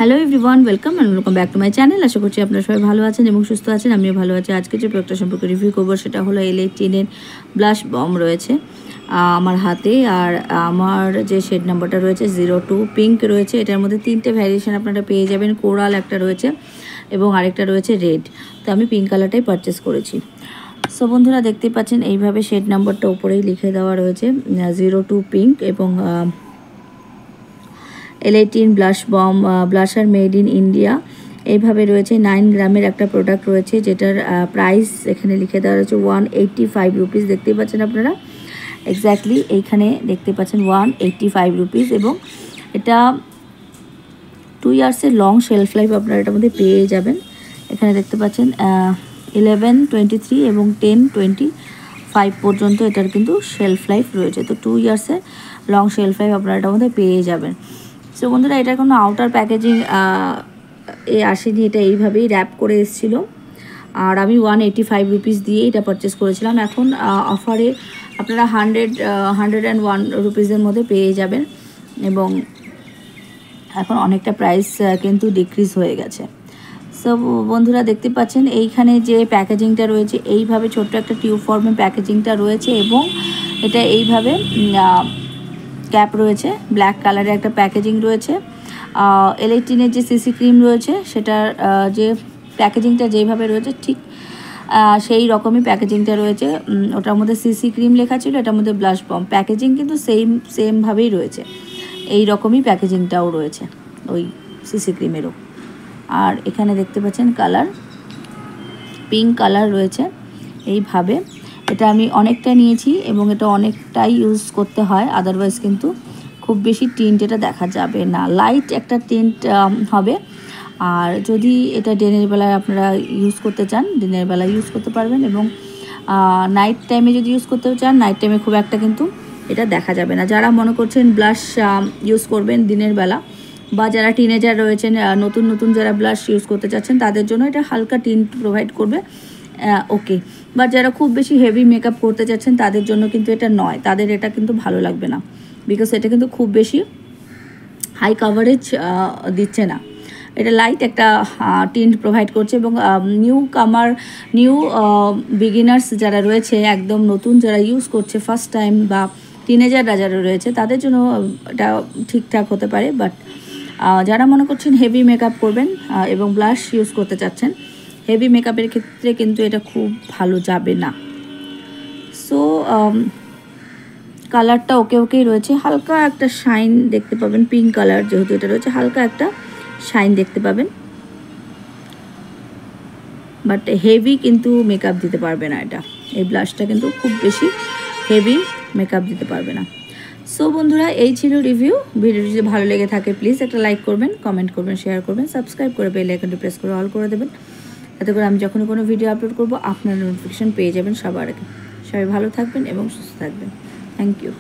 Hello everyone, welcome back to my channel. আশা করছি আপনারা সবাই ভালো আছেন এবং সুস্থ আছেন। আমিও ভালো আছি। আজকে যে প্রোডাক্টটা সম্পর্কে রিভিউ করবো সেটা হলো L18 ব্লাশ বম রয়েছে আমার হাতে। আর আমার যে শেড নাম্বারটা রয়েছে 02 পিঙ্ক রয়েছে। এটার মধ্যে তিনটে ভ্যারিয়েশন আপনারা পেয়ে যাবেন। কোরাল একটা রয়েছে এবং আরেকটা রয়েছে রেড। তো আমি পিঙ্ক কালারটাই পারচেস করেছি। সো বন্ধুরা দেখতেই পাচ্ছেন এইভাবে শেড নাম্বারটা উপরেই লিখে দেওয়া রয়েছে 02 পিঙ্ক এবং L18 blush bomb blusher made in India এইভাবে রয়েছে। 9 গ্রামের একটা প্রোডাক্ট রয়েছে যেটার প্রাইস এখানে লিখে দেওয়া রয়েছে 185 রুপিস। দেখতেই পাচ্ছেন আপনারা এক্স্যাক্টলি এইখানে দেখতে পাচ্ছেন 185 রুপিস এবং এটা 2 ইয়ার্সের লং শেলফ লাইফ আপনারা এটার মধ্যে পেয়ে যাবেন। এখানে দেখতে পাচ্ছেন 11/23 এবং 10/25 পর্যন্ত এটার কিন্তু শেলফ লাইফ রয়েছে। তো 2 ইয়ার্সের লং শেলফ লাইফ আপনারা এটার মধ্যে পেয়ে যাবেন। সো বন্ধুরা এটার কোনো আউটার প্যাকেজিং আসেনি, এটা এইভাবেই র্যাপ করে এসেছিলো। আর আমি 185 রুপিস দিয়ে এটা পারচেস করেছিলাম। এখন অফারে আপনারা 101 রুপিসের মধ্যে পেয়ে যাবেন এবং এখন অনেকটা প্রাইস কিন্তু ডিক্রিজ হয়ে গেছে। সো বন্ধুরা দেখতে পাচ্ছেন এইখানে যে প্যাকেজিংটা রয়েছে এইভাবে ছোট্ট একটা টিউব ফর্মে প্যাকেজিংটা রয়েছে এবং এটা এইভাবে ক্যাপ রয়েছে, ব্ল্যাক কালারের একটা প্যাকেজিং রয়েছে। L18 যে সিসি ক্রিম রয়েছে সেটার যে প্যাকেজিংটা যেইভাবে রয়েছে ঠিক সেই রকমই প্যাকেজিংটা রয়েছে। ওটার মধ্যে সিসি ক্রিম লেখা ছিল, এটার মধ্যে ব্লাশ বম। প্যাকেজিং কিন্তু সেমভাবেই রয়েছে, এই রকমই প্যাকেজিংটাও রয়েছে ওই সিসি ক্রিমেরও। আর এখানে দেখতে পাচ্ছেন কালার পিঙ্ক কালার রয়েছে এইভাবে। এটা আমি অনেকটা নিয়েছি এবং এটা অনেকটাই ইউজ করতে হয়, আদারওয়াইজ কিন্তু খুব বেশি টিন্ট এটা দেখা যাবে না। লাইট একটা টিন্ট হবে। আর যদি এটা দিনের বেলায় আপনারা ইউজ করতে চান দিনের বেলায় ইউজ করতে পারবেন এবং নাইট টাইমে যদি ইউজ করতে চান নাইট টাইমে খুব একটা কিন্তু এটা দেখা যাবে না। যারা মনে করছেন ব্লাশ ইউজ করবেন দিনের বেলা বা যারা টিনেজার রয়েছেন নতুন যারা ব্লাশ ইউজ করতে চাচ্ছেন তাদের জন্য এটা হালকা টিন্ট প্রোভাইড করবে, ওকে। বা যারা খুব বেশি হেভি মেকআপ করতে চাচ্ছেন তাদের জন্য কিন্তু এটা নয়, তাদের এটা কিন্তু ভালো লাগবে না, বিকজ এটা কিন্তু খুব বেশি হাই কাভারেজ দিচ্ছে না। এটা লাইট একটা টিন্ট প্রোভাইড করছে এবং নিউ বিগিনার্স যারা রয়েছে, একদম নতুন যারা ইউজ করছে ফার্স্ট টাইম বা টিনেজাররা যারা রয়েছে তাদের জন্য এটা ঠিকঠাক হতে পারে। বাট যারা মনে করছেন হেভি মেকআপ করবেন এবং ব্লাশ ইউজ করতে চাচ্ছেন, হেভি মেকআপের ক্ষেত্রে কিন্তু এটা খুব ভালো যাবে না। সো কালারটা ওকেই রয়েছে, হালকা একটা শাইন দেখতে পাবেন। পিঙ্ক কালার যেহেতু এটা রয়েছে হালকা একটা শাইন দেখতে পাবেন, বাট হেভি কিন্তু মেকআপ দিতে পারবে না এটা। এই ব্লাশটা কিন্তু খুব বেশি হেভি মেকআপ দিতে পারবে না। সো বন্ধুরা এই ছিল রিভিউ। ভিডিওটি যদি ভালো লেগে থাকে প্লিজ একটা লাইক করবেন, কমেন্ট করবেন, শেয়ার করবেন, সাবস্ক্রাইব করে বেল আইকনটি প্রেস করে অল করে দেবেন, যাতে করে আমি যখনই কোনো ভিডিও আপলোড করব আপনার নোটিফিকেশন পেয়ে যাবেন সবার আগে। সবাই ভালো থাকবেন এবং সুস্থ থাকবেন। Thank you.